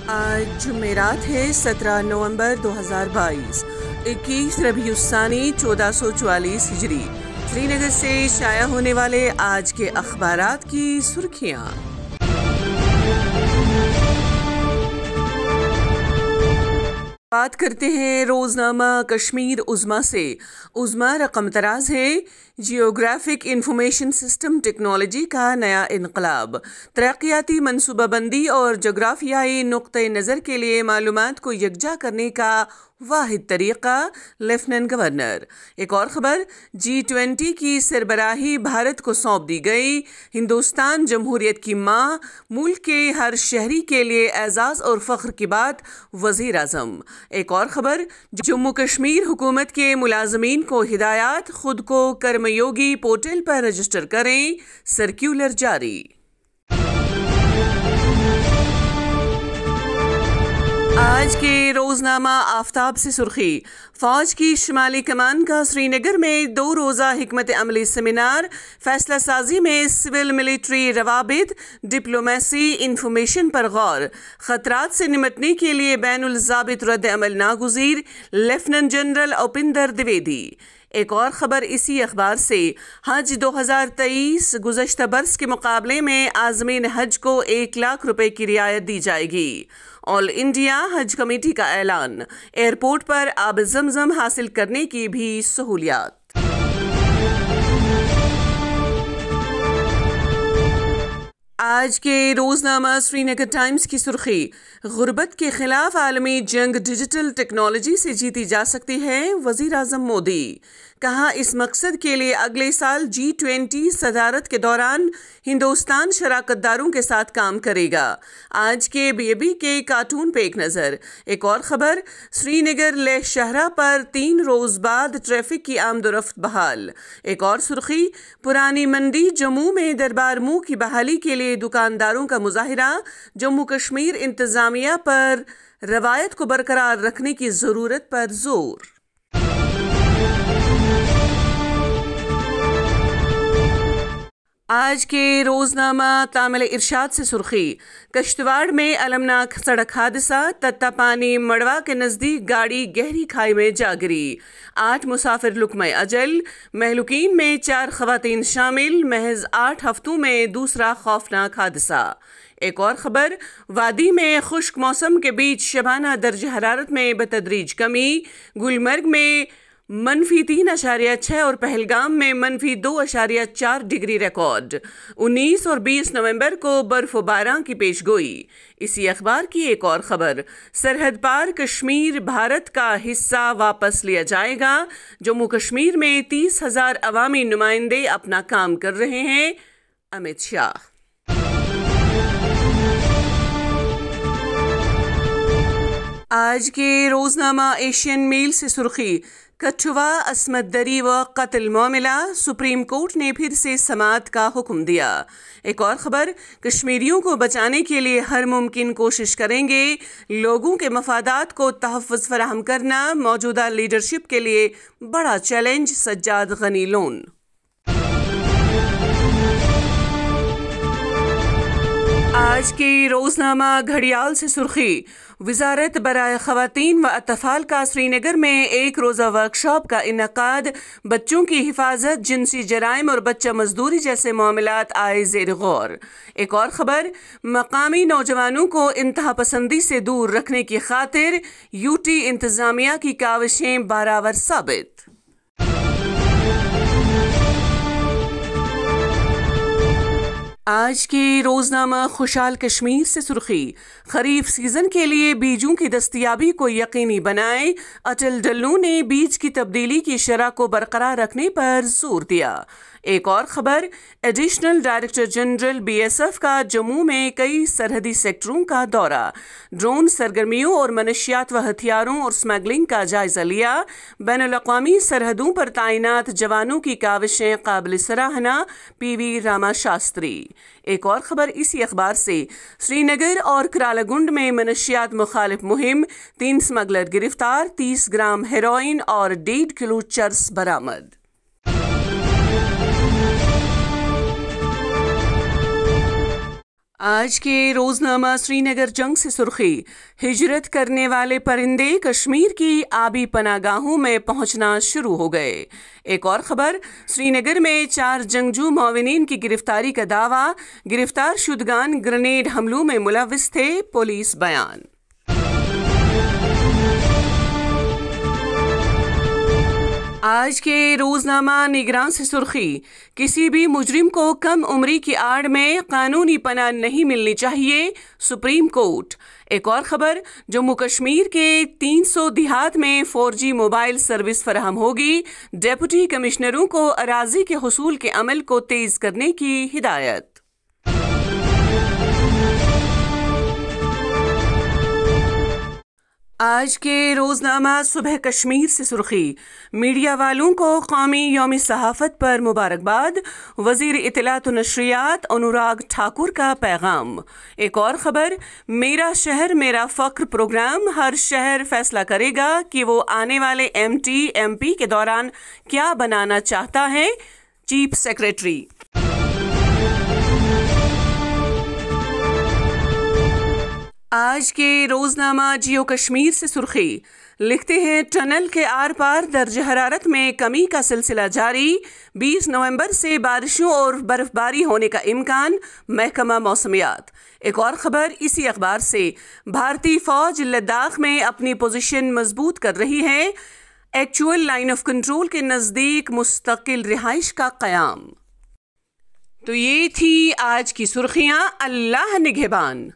आज जुमेरात है 17 नवंबर 2022, 21 रबीउस्सानी 1444 हिजरी। श्रीनगर से शाया होने वाले आज के अखबारात की सुर्खियाँ। बात करते हैं रोज़नामा कश्मीर उज़्मा से। उज़्मा रकम तराज है। जियोग्राफिक इंफॉर्मेशन सिस्टम टेक्नोलॉजी का नया इनकलाब, तरक्याती मनसूबाबंदी और जोग्राफियाई नुक्ते नज़र के लिए मालूमात को यकजा करने का वाहिद तरीका, लेफ्टिनेंट गवर्नर। एक और ख़बर, G20 की सरबराही भारत को सौंप दी गई। हिंदुस्तान जमहूरियत की माँ, मुल्क के हर शहरी के लिए एजाज़ और फ़ख्र की बात, वज़ीर आज़म। एक और ख़बर, जम्मू कश्मीर हुकूमत के मुलाजमीन को हिदायत, खुद को कर्मयोगी पोर्टल पर रजिस्टर करें, सर्क्यूलर जारी। आज के रोज़नामा आफ्ताब से सुर्खी, फ़ौज की शुमाली कमान का श्रीनगर में 2 रोज़ा हिकमत अमली सेमिनार, फैसला साजी में सिविल मिलिट्री रवाबित, डिप्लोमेसी, इंफॉर्मेशन पर गौर, ख़तरात से निमटने के लिए बैनुल ज़ाबित रद्द अमल नागुज़ीर, लेफ्टिनेंट जनरल उपिंदर द्विवेदी। एक और ख़बर इसी अखबार से, हज 2023 गुज़श्ता बरस के मुकाबले में आज़मीन हज को 1 लाख रुपए की रियायत दी जाएगी। ऑल इंडिया हज कमेटी का ऐलान, एयरपोर्ट पर आब ज़मज़म हासिल करने की भी सहूलियात। आज के रोज़नामा श्रीनगर टाइम्स की सुर्खी, गुर्बत के खिलाफ आलमी जंग डिजिटल टेक्नोलॉजी से जीती जा सकती है, वज़ीर आज़म मोदी। कहा, इस मकसद के लिए अगले साल G20 सदारत के दौरान हिंदुस्तान शराकतदारों के साथ काम करेगा। आज के BAB के कार्टून पे एक नज़र। एक और ख़बर, श्रीनगर लेह शहरा पर 3 रोज़ बाद ट्रैफिक की आमदोरफ्त बहाल। एक और सुर्खी, पुरानी मंडी जम्मू में दरबार मुँह की बहाली के लिए दुकानदारों का मुजाहिरा, जम्मू कश्मीर इंतज़ामिया पर रवायत को बरकरार रखने की ज़रूरत पर जोर। आज के रोज़नामा तामिल इरशाद से सुर्खी, कश्तवाड़ में अलमनाक सड़क हादसा, तत्तापानी मड़वा के नज़दीक गाड़ी गहरी खाई में जा गिरी, 8 मुसाफिर लुकमे अजल, महलुकीन में 4 ख़वातीन शामिल, महज 8 हफ्तों में दूसरा खौफनाक हादसा। एक और ख़बर, वादी में खुश्क मौसम के बीच शबाना दर्ज हरारत में बतदरीज कमी, गुलमर्ग में -3.6 और पहलगाम में -2.4 डिग्री रिकॉर्ड। 19 और 20 नवंबर को बर्फबारी की पेशगोई। इसी अखबार की एक और ख़बर, सरहद पार कश्मीर भारत का हिस्सा वापस लिया जाएगा, जम्मू कश्मीर में 30,000 अवामी नुमाइंदे अपना काम कर रहे हैं, अमित शाह। आज के रोज़नामा एशियन मेल से सुर्खी, कठुआ असमत दरी व कत्ल मामला, सुप्रीम कोर्ट ने फिर से समाअत का हुक्म दिया। एक और ख़बर, कश्मीरियों को बचाने के लिए हर मुमकिन कोशिश करेंगे, लोगों के मफादात को तहफ़्फ़ुज़ फराहम करना मौजूदा लीडरशिप के लिए बड़ा चैलेंज, सज्जाद गनी लोन। आज के रोज़नामा घड़ियाल से सुर्खी, वज़ारत बराए ख़वातीन व अतफ़ाल का श्रीनगर में 1 रोज़ा वर्कशॉप का इनकाद, बच्चों की हिफाजत, जिनसी जराइम और बच्चा मजदूरी जैसे मामलात आए ज़ेर गौर। एक और ख़बर, मकामी नौजवानों को इंतहा पसंदी से दूर रखने की खातिर UT इंतज़ामिया की काविशें बारावर साबित। आज के रोज़नामा खुशहाल कश्मीर से सुर्खी, खरीफ सीज़न के लिए बीजों की दस्तयाबी को यकीनी बनाएं, अटल डल्लू ने बीज की तब्दीली की शरह को बरकरार रखने पर जोर दिया। एक और ख़बर, एडिशनल डायरेक्टर जनरल BSF का जम्मू में कई सरहदी सेक्टरों का दौरा, ड्रोन सरगर्मियों और मनशियात व हथियारों और स्मगलिंग का जायजा लिया, बैनुल-अक़वामी सरहदों पर तैनात जवानों की काविशें काबिल सराहना, PV रामा शास्त्री। एक और ख़बर इसी अखबार से, श्रीनगर और करालागुंड में मनशियात मुखालिफ मुहिम, 3 स्मगलर गिरफ्तार, 30 ग्राम हेरोइन और 1.5 किलो चर्स बरामद। आज के रोजनामा श्रीनगर जंग से सुर्खी, हिजरत करने वाले परिंदे कश्मीर की आबी पनागाहों में पहुंचना शुरू हो गए। एक और खबर, श्रीनगर में 4 जंगजू मोमिनीन की गिरफ्तारी का दावा, गिरफ्तार शुदगान ग्रेनेड हमलों में मुलव्विस थे, पुलिस बयान। आज के रोजनामा निगरान से सुर्खी, किसी भी मुजरिम को कम उम्री की आड़ में कानूनी पनाह नहीं मिलनी चाहिए, सुप्रीम कोर्ट। एक और खबर, जम्मू कश्मीर के 300 देहात में 4G मोबाइल सर्विस फराहम होगी, डेप्यूटी कमिश्नरों को अराजी के हुसूल के अमल को तेज करने की हिदायत। आज के रोजनामा सुबह कश्मीर से सुर्खी, मीडिया वालों को कौमी यौम सहाफ़त पर मुबारकबाद, वज़ीर इत्तलात व नशरियात अनुराग ठाकुर का पैगाम। एक और खबर, मेरा शहर मेरा फ़ख्र प्रोग्राम, हर शहर फैसला करेगा कि वो आने वाले MT MP के दौरान क्या बनाना चाहता है, चीफ सेक्रेटरी। आज के रोजनामा जियो कश्मीर से सुर्खी, लिखते हैं टनल के आर पार दर्ज हरारत में कमी का सिलसिला जारी, 20 नवंबर से बारिशों और बर्फबारी होने का इम्कान, महकमा मौसमियात। एक और खबर इसी अखबार से, भारतीय फौज लद्दाख में अपनी पोजीशन मजबूत कर रही है, एक्चुअल लाइन ऑफ कंट्रोल के नज़दीक मुस्तकिल रिहाइश का क़याम। तो ये थी आज की सुर्खियाँ। अल्लाह निगहबान।